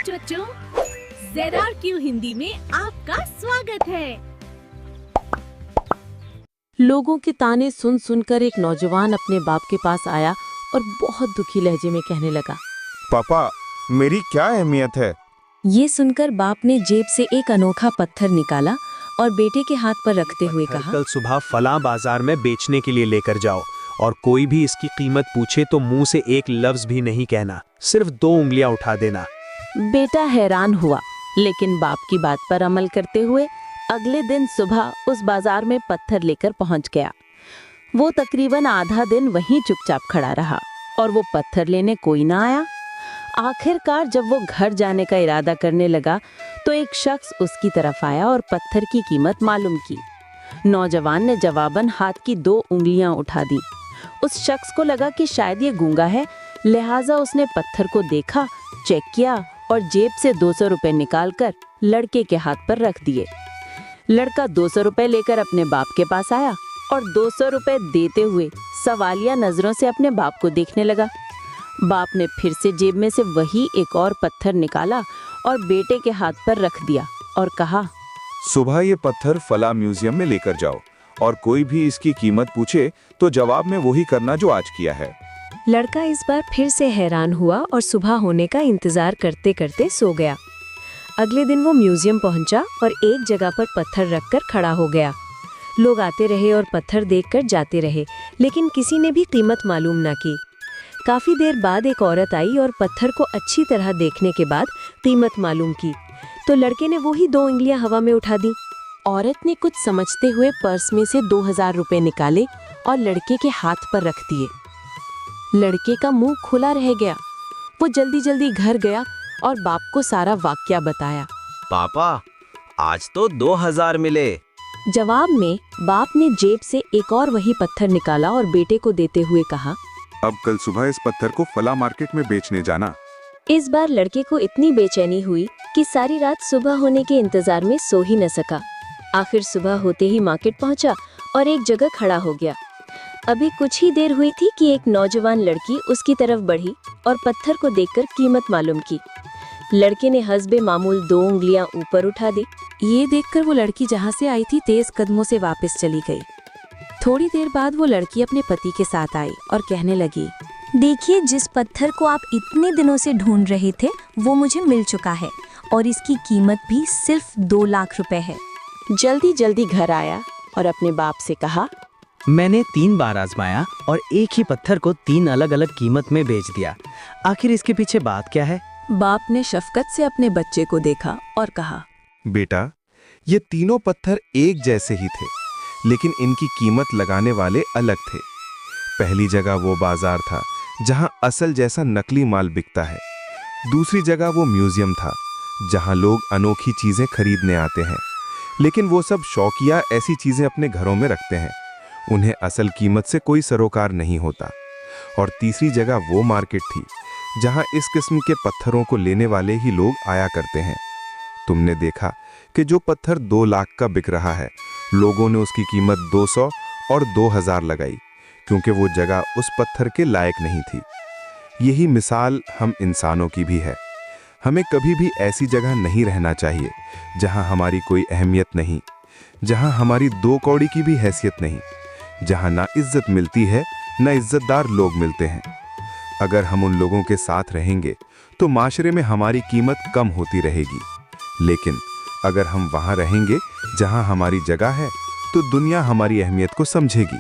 बच्चों, ZRQ हिंदी में आपका स्वागत है। लोगों के ताने सुन सुनकर एक नौजवान अपने बाप के पास आया और बहुत दुखी लहजे में कहने लगा, पापा, मेरी क्या अहमियत है। ये सुनकर बाप ने जेब से एक अनोखा पत्थर निकाला और बेटे के हाथ पर रखते हुए कहा, कल सुबह फलां बाजार में बेचने के लिए लेकर जाओ और कोई भी इसकी कीमत पूछे तो मुंह से एक लफ्ज भी नहीं कहना, सिर्फ 2 उंगलियां उठा देना। बेटा हैरान हुआ, लेकिन बाप की बात पर अमल करते हुए अगले दिन सुबह उस बाजार में पत्थर लेकर पहुंच गया। वो तकरीबन आधा दिन वहीं चुपचाप खड़ा रहा और वो पत्थर लेने कोई ना आया। आखिरकार जब वो घर जाने का इरादा करने लगा तो एक शख्स उसकी तरफ आया और पत्थर की कीमत मालूम की। नौजवान ने जवाबन हाथ की 2 उंगलियां उठा दी। उस शख्स को लगा कि शायद ये गूंगा है, लिहाजा उसने पत्थर को देखा, चेक किया और जेब से 200 रुपए निकालकर लड़के के हाथ पर रख दिए। लड़का 200 रुपए लेकर अपने बाप के पास आया और 200 रुपए देते हुए सवालिया नजरों से अपने बाप को देखने लगा। बाप ने फिर से जेब में से वही एक और पत्थर निकाला और बेटे के हाथ पर रख दिया और कहा, सुबह ये पत्थर फला म्यूजियम में लेकर जाओ और कोई भी इसकी कीमत पूछे तो जवाब में वही करना जो आज किया है। लड़का इस बार फिर से हैरान हुआ और सुबह होने का इंतजार करते करते सो गया। अगले दिन वो म्यूजियम पहुंचा और एक जगह पर पत्थर रखकर खड़ा हो गया। लोग आते रहे और पत्थर देखकर जाते रहे, लेकिन किसी ने भी कीमत मालूम ना की। काफी देर बाद एक औरत आई और पत्थर को अच्छी तरह देखने के बाद कीमत मालूम की, तो लड़के ने वही 2 उंगलियां हवा में उठा दी। औरत ने कुछ समझते हुए पर्स में से 2000 रुपए निकाले और लड़के के हाथ पर रख दिए। लड़के का मुंह खुला रह गया। वो जल्दी जल्दी घर गया और बाप को सारा वाकया बताया। पापा, आज तो 2000 मिले। जवाब में बाप ने जेब से एक और वही पत्थर निकाला और बेटे को देते हुए कहा, अब कल सुबह इस पत्थर को फला मार्केट में बेचने जाना। इस बार लड़के को इतनी बेचैनी हुई कि सारी रात सुबह होने के इंतजार में सो ही न सका। आखिर सुबह होते ही मार्केट पहुंचा और एक जगह खड़ा हो गया। अभी कुछ ही देर हुई थी कि एक नौजवान लड़की उसकी तरफ बढ़ी और पत्थर को देखकर कीमत मालूम की। लड़के ने हस्बे मामूल 2 उंगलियां ऊपर उठा दी। ये देखकर वो लड़की जहाँ से आई थी तेज कदमों से वापस चली गई। थोड़ी देर बाद वो लड़की अपने पति के साथ आई और कहने लगी, देखिए, जिस पत्थर को आप इतने दिनों से ढूंढ रहे थे वो मुझे मिल चुका है और इसकी कीमत भी सिर्फ 2 लाख रुपए है। जल्दी जल्दी घर आया और अपने बाप से कहा, मैंने 3 बार आजमाया और एक ही पत्थर को 3 अलग अलग कीमत में बेच दिया। आखिर इसके पीछे बात क्या है? बाप ने शफकत से अपने बच्चे को देखा और कहा, बेटा, ये तीनों पत्थर एक जैसे ही थे, लेकिन इनकी कीमत लगाने वाले अलग थे। पहली जगह वो बाजार था जहां असल जैसा नकली माल बिकता है। दूसरी जगह वो म्यूजियम था जहां लोग अनोखी चीजें खरीदने आते हैं, लेकिन वो सब शौकिया ऐसी चीजें अपने घरों में रखते हैं। उन्हें असल कीमत से कोई सरोकार नहीं होता। और तीसरी जगह वो मार्केट थी जहां इस किस्म के पत्थरों को लेने वाले ही लोग आया करते हैं। तुमने देखा कि जो पत्थर 2 लाख का बिक रहा है, लोगों ने उसकी कीमत 200 और 2000 लगाई, क्योंकि वो जगह उस पत्थर के लायक नहीं थी। यही मिसाल हम इंसानों की भी है। हमें कभी भी ऐसी जगह नहीं रहना चाहिए जहां हमारी कोई अहमियत नहीं, जहां हमारी 2 कौड़ी की भी हैसियत नहीं, जहां ना इज्जत मिलती है ना इज्जतदार लोग मिलते हैं। अगर हम उन लोगों के साथ रहेंगे तो माशरे में हमारी कीमत कम होती रहेगी, लेकिन अगर हम वहां रहेंगे जहां हमारी जगह है तो दुनिया हमारी अहमियत को समझेगी।